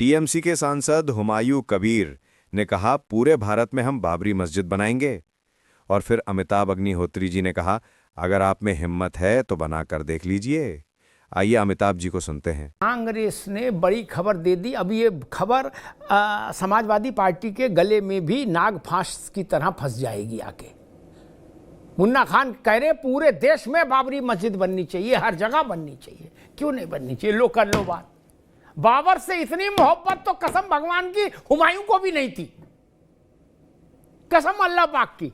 TMC के सांसद हुमायूं कबीर ने कहा पूरे भारत में हम बाबरी मस्जिद बनाएंगे। और फिर अमिताभ अग्निहोत्री जी ने कहा अगर आप में हिम्मत है तो बनाकर देख लीजिए। आइए अमिताभ जी को सुनते हैं। कांग्रेस ने बड़ी खबर दे दी। अब ये खबर समाजवादी पार्टी के गले में भी नाग फांस की तरह फंस जाएगी आके। मुन्ना खान कह रहे पूरे देश में बाबरी मस्जिद बननी चाहिए, हर जगह बननी चाहिए। क्यों नहीं बननी चाहिए? लो कर लो बात। बाबर से इतनी मोहब्बत तो कसम भगवान की हुमायूं को भी नहीं थी, कसम अल्लाह पाक की।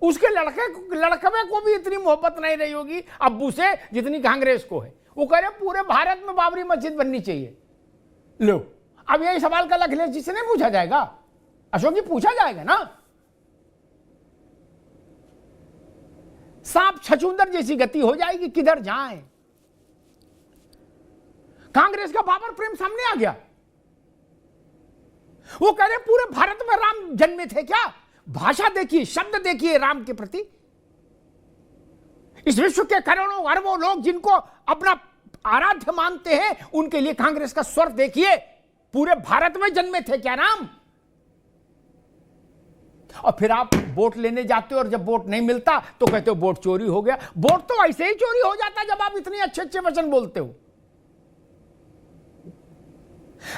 उसके लड़कवे को भी इतनी मोहब्बत नहीं रही होगी अब्बू से जितनी कांग्रेस को है। वो कह रहे पूरे भारत में बाबरी मस्जिद बननी चाहिए। लो, अब यही सवाल कल अखिलेश जी से नहीं पूछा जाएगा? अशोक जी पूछा जाएगा ना। सांप छछूंदर जैसी गति हो जाएगी, किधर जाएं। कांग्रेस का बाबर प्रेम सामने आ गया। वो कह रहे पूरे भारत में राम जन्मे थे क्या? भाषा देखिए, शब्द देखिए राम के प्रति। इस विश्व के करोड़ों अरबों लोग जिनको अपना आराध्य मानते हैं, उनके लिए कांग्रेस का स्वर देखिए। पूरे भारत में जन्मे थे क्या राम? और फिर आप वोट लेने जाते हो और जब वोट नहीं मिलता तो कहते हो वोट चोरी हो गया। वोट तो ऐसे ही चोरी हो जाता जब आप इतने अच्छे अच्छे वचन बोलते हो।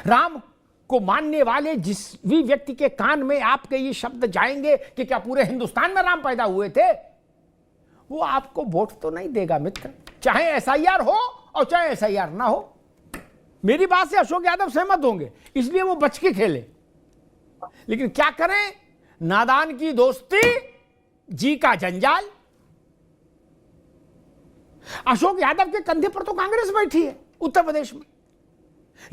राम को मानने वाले जिस भी व्यक्ति के कान में आपके ये शब्द जाएंगे कि क्या पूरे हिंदुस्तान में राम पैदा हुए थे, वो आपको वोट तो नहीं देगा मित्र, चाहे एसआईआर हो और चाहे एसआईआर ना हो। मेरी बात से अशोक यादव सहमत होंगे, इसलिए वो बच के खेले। लेकिन क्या करें, नादान की दोस्ती, जी का जंजाल। अशोक यादव के कंधे पर तो कांग्रेस बैठी है उत्तर प्रदेश में।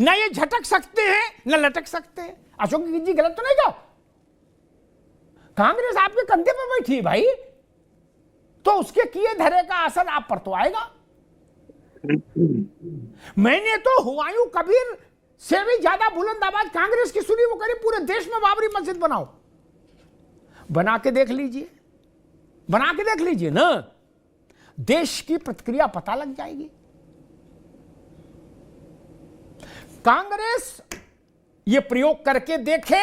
न ये झटक सकते हैं न लटक सकते हैं। अशोक जी गलत तो नहीं कहा? कांग्रेस आपके कंधे पर बैठी है भाई, तो उसके किए धरे का असर आप पर तो आएगा। मैंने तो हुमायूं कबीर से भी ज्यादा बुलंद आवाज कांग्रेस की सुनी। वो कह रही पूरे देश में बाबरी मस्जिद बनाओ। बना के देख लीजिए, बना के देख लीजिए ना, देश की प्रतिक्रिया पता लग जाएगी। कांग्रेस ये प्रयोग करके देखे,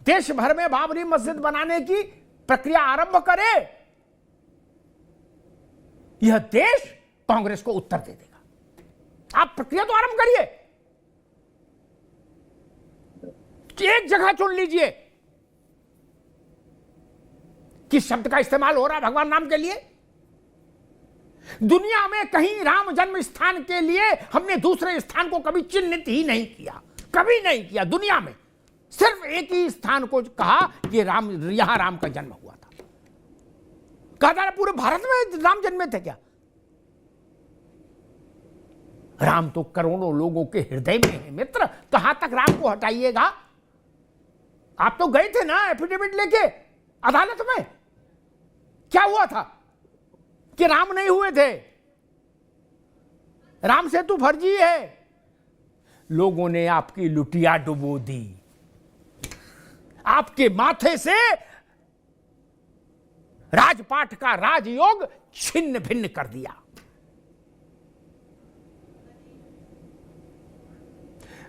देश भर में बाबरी मस्जिद बनाने की प्रक्रिया आरंभ करे, यह देश कांग्रेस को उत्तर दे देगा। आप प्रक्रिया तो आरंभ करिए। एक जगह चुन लीजिए किस शब्द का इस्तेमाल हो रहा है भगवान राम के लिए। दुनिया में कहीं राम जन्म स्थान के लिए हमने दूसरे स्थान को कभी चिन्हित ही नहीं किया, कभी नहीं किया। दुनिया में सिर्फ एक ही स्थान को कहा कि राम, यहां राम का जन्म हुआ था। कहा था पूरे भारत में राम जन्मे थे क्या? राम तो करोड़ों लोगों के हृदय में है मित्र, कहां तक राम को हटाइएगा? आप तो गए थे ना एफिडेविट लेके अदालत में, क्या हुआ था कि राम नहीं हुए थे, राम सेतु फर्जी है। लोगों ने आपकी लुटिया डुबो दी, आपके माथे से राजपाट का राजयोग छिन्न भिन्न कर दिया।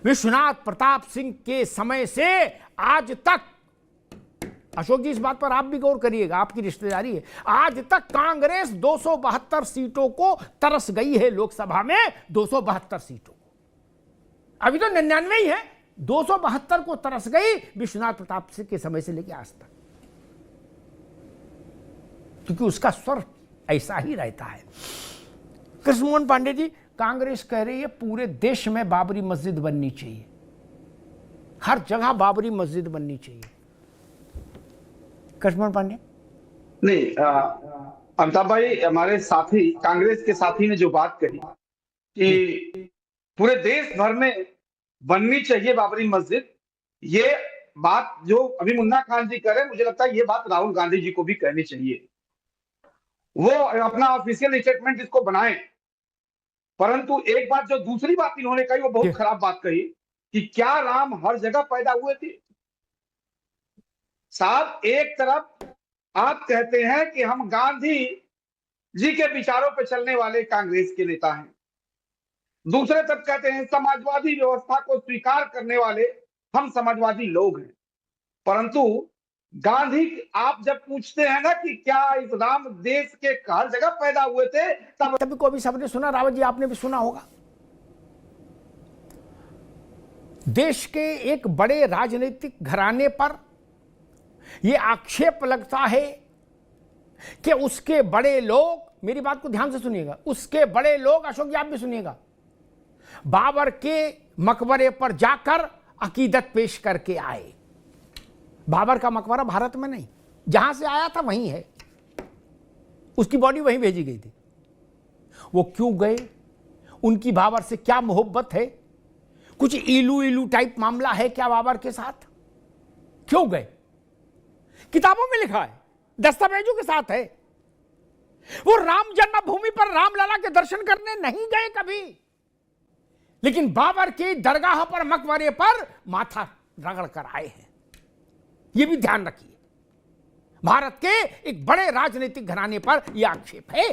विश्वनाथ प्रताप सिंह के समय से आज तक, अशोक जी इस बात पर आप भी गौर करिएगा, आपकी रिश्तेदारी है, आज तक कांग्रेस 272 सीटों को तरस गई है। लोकसभा में 272 सीटों को, अभी तो 99 ही है, 272 को तरस गई विश्वनाथ प्रताप सिंह के समय से लेकर आज तक, क्योंकि उसका स्वर ऐसा ही रहता है। कृष्ण मोहन पांडे जी, कांग्रेस कह रही है पूरे देश में बाबरी मस्जिद बननी चाहिए, हर जगह बाबरी मस्जिद बननी चाहिए। कृष्ण पांडे नहीं, अमिताभ भाई, हमारे साथी कांग्रेस के साथी ने जो बात कही कि पूरे देश भर में बननी चाहिए बाबरी मस्जिद, ये बात जो अभी मुन्ना खान जी कर रहे हैं, मुझे लगता है ये बात राहुल गांधी जी को भी कहनी चाहिए। वो अपना ऑफिशियल स्टेटमेंट इसको बनाएं। परंतु एक बात, जो दूसरी बात इन्होंने कही, वो बहुत खराब बात कही कि क्या राम हर जगह पैदा हुए थे। साहब, एक तरफ आप कहते हैं कि हम गांधी जी के विचारों पर चलने वाले कांग्रेस के नेता हैं, दूसरे तब कहते हैं समाजवादी व्यवस्था को स्वीकार करने वाले हम समाजवादी लोग हैं। परंतु गांधी, आप जब पूछते हैं ना कि क्या इस राम देश के हर जगह पैदा हुए थे, तब सभी को भी सबने सुना, रावत जी आपने भी सुना होगा। देश के एक बड़े राजनीतिक घराने पर यह आक्षेप लगता है कि उसके बड़े लोग, मेरी बात को ध्यान से सुनिएगा, उसके बड़े लोग, अशोक जी आप भी सुनिएगा, बाबर के मकबरे पर जाकर अकीदत पेश करके आए। बाबर का मकबरा भारत में नहीं, जहां से आया था वहीं है, उसकी बॉडी वहीं भेजी गई थी। वो क्यों गए, उनकी बाबर से क्या मोहब्बत है, कुछ इलू इलू टाइप मामला है क्या बाबर के साथ, क्यों गए? किताबों में लिखा है, दस्तावेजों के साथ है। वो राम जन्मभूमि पर रामलला के दर्शन करने नहीं गए कभी, लेकिन बाबर की दरगाह पर, मकबरे पर माथा रगड़ कर आए हैं। यह भी ध्यान रखिए, भारत के एक बड़े राजनीतिक घराने पर यह आक्षेप है।